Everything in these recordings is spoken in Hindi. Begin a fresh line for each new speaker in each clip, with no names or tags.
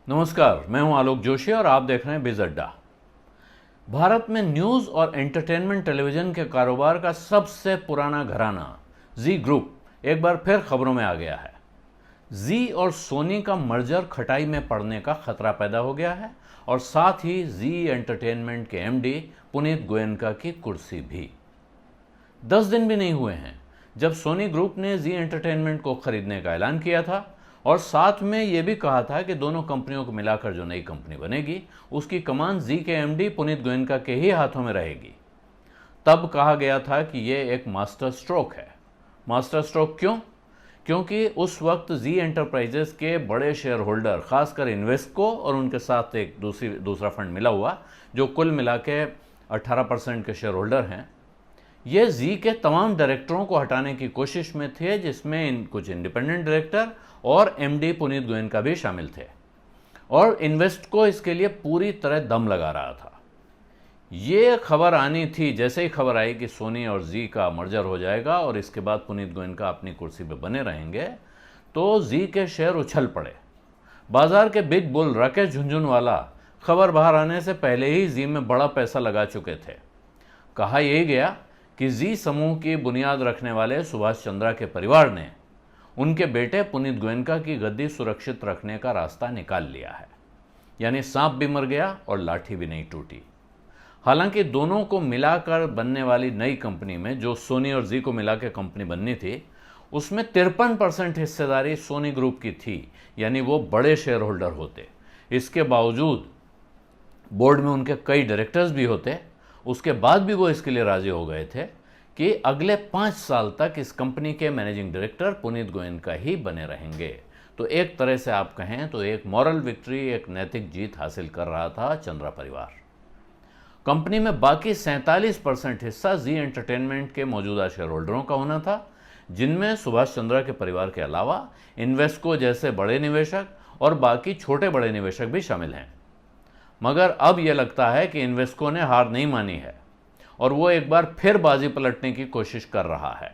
नमस्कार, मैं हूं आलोक जोशी और आप देख रहे हैं बिज अड्डा। भारत में न्यूज़ और एंटरटेनमेंट टेलीविज़न के कारोबार का सबसे पुराना घराना जी ग्रुप एक बार फिर खबरों में आ गया है। जी और सोनी का मर्जर खटाई में पड़ने का खतरा पैदा हो गया है और साथ ही जी एंटरटेनमेंट के एमडी पुनीत गोयनका की कुर्सी भी। 10 दिन भी नहीं हुए हैं जब सोनी ग्रुप ने जी एंटरटेनमेंट को खरीदने का ऐलान किया था और साथ में यह भी कहा था कि दोनों कंपनियों को मिलाकर जो नई कंपनी बनेगी उसकी कमान जी के एमडी पुनीत गोयनका के ही हाथों में रहेगी। तब कहा गया था कि यह एक मास्टर स्ट्रोक है। मास्टर स्ट्रोक क्यों? क्योंकि उस वक्त जी एंटरप्राइजेस के बड़े शेयर होल्डर, खासकर इन्वेस्को और उनके साथ एक दूसरा फंड मिला हुआ जो कुल मिला के 18% के शेयर होल्डर हैं, ये जी के तमाम डायरेक्टरों को हटाने की कोशिश में थे, जिसमें कुछ इंडिपेंडेंट डायरेक्टर और एमडी पुनीत गोयनका भी शामिल थे और इन्वेस्टको इसके लिए पूरी तरह दम लगा रहा था। ये खबर आनी थी, जैसे ही खबर आई कि सोनी और जी का मर्जर हो जाएगा और इसके बाद पुनीत गोयनका अपनी कुर्सी पर बने रहेंगे, तो जी के शेयर उछल पड़े। बाजार के बिग बुल राकेश झुनझुनवाला खबर बाहर आने से पहले ही जी में बड़ा पैसा लगा चुके थे। कहा यही गया कि जी समूह की बुनियाद रखने वाले सुभाष चंद्रा के परिवार ने उनके बेटे पुनीत गोयनका की गद्दी सुरक्षित रखने का रास्ता निकाल लिया है। यानी सांप भी मर गया और लाठी भी नहीं टूटी। हालांकि दोनों को मिलाकर बनने वाली नई कंपनी में, जो सोनी और जी को मिला के कंपनी बननी थी, उसमें 53% हिस्सेदारी सोनी ग्रुप की थी, यानी वो बड़े शेयर होल्डर होते। इसके बावजूद बोर्ड में उनके कई डायरेक्टर्स भी होते, उसके बाद भी वो इसके लिए राजी हो गए थे कि अगले 5 साल तक इस कंपनी के मैनेजिंग डायरेक्टर पुनीत गोयनका ही बने रहेंगे। तो एक तरह से आप कहें तो एक मॉरल विक्ट्री, एक नैतिक जीत हासिल कर रहा था चंद्रा परिवार। कंपनी में बाकी 47% हिस्सा जी एंटरटेनमेंट के मौजूदा शेयर होल्डरों का होना था, जिनमें सुभाष चंद्रा के परिवार के अलावा इन्वेस्को जैसे बड़े निवेशक और बाकी छोटे बड़े निवेशक भी शामिल हैं। मगर अब यह लगता है कि इन्वेस्को ने हार नहीं मानी है और वो एक बार फिर बाजी पलटने की कोशिश कर रहा है।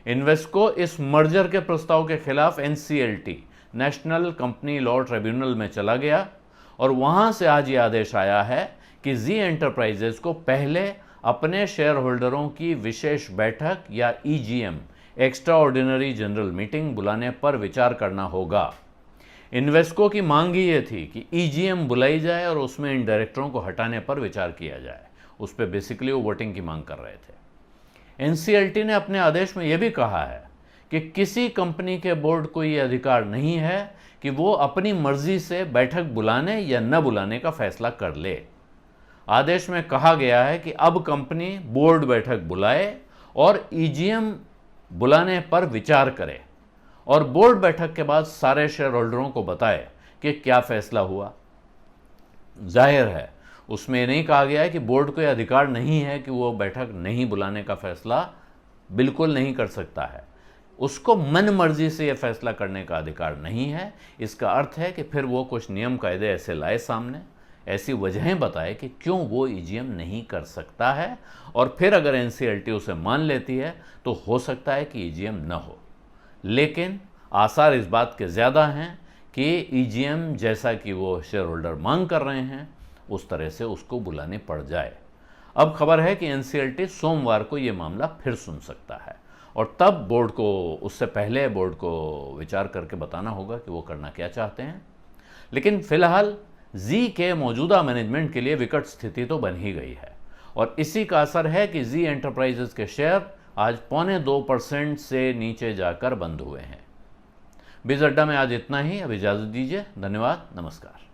इन्वेस्को इस मर्जर के प्रस्ताव के खिलाफ NCLT, national company law tribunal में चला गया और वहां से आज ये आदेश आया है कि जी एंटरप्राइजेस को पहले अपने शेयर होल्डरों की विशेष बैठक या EGM, extra ordinary general meeting बुलाने पर विचार करना होगा। इन्वेस्को की मांग ही ये थी कि ईजीएम बुलाई जाए और उसमें इन डायरेक्टरों को हटाने पर विचार किया जाए। उस पर बेसिकली वो वोटिंग की मांग कर रहे थे। एनसीएलटी ने अपने आदेश में यह भी कहा है कि किसी कंपनी के बोर्ड को यह अधिकार नहीं है कि वो अपनी मर्जी से बैठक बुलाने या न बुलाने का फैसला कर ले। आदेश में कहा गया है कि अब कंपनी बोर्ड बैठक बुलाए और ईजीएम बुलाने पर विचार करे और बोर्ड बैठक के बाद सारे शेयर होल्डरों को बताए कि क्या फैसला हुआ। जाहिर है उसमें यह नहीं कहा गया है कि बोर्ड को यह अधिकार नहीं है कि वो बैठक नहीं बुलाने का फैसला बिल्कुल नहीं कर सकता है। उसको मन मर्जी से यह फैसला करने का अधिकार नहीं है। इसका अर्थ है कि फिर वो कुछ नियम कायदे ऐसे लाए सामने, ऐसी वजहें बताए कि क्यों वो ईजीएम नहीं कर सकता है, और फिर अगर एनसीएलटी उसे मान लेती है तो हो सकता है कि ईजीएम न हो। लेकिन आसार इस बात के ज़्यादा हैं कि ईजीएम जैसा कि वो शेयर होल्डर मांग कर रहे हैं उस तरह से उसको बुलाने पड़ जाए। अब खबर है कि एनसीएलटी सोमवार को ये मामला फिर सुन सकता है और तब बोर्ड को, उससे पहले बोर्ड को विचार करके बताना होगा कि वो करना क्या चाहते हैं। लेकिन फिलहाल जी के मौजूदा मैनेजमेंट के लिए विकट स्थिति तो बन ही गई है और इसी का असर है कि जी एंटरप्राइजेस के शेयर आज 2.25% से नीचे जाकर बंद हुए हैं। बिज अड्डा में आज इतना ही। अब इजाज़त दीजिए। धन्यवाद। नमस्कार।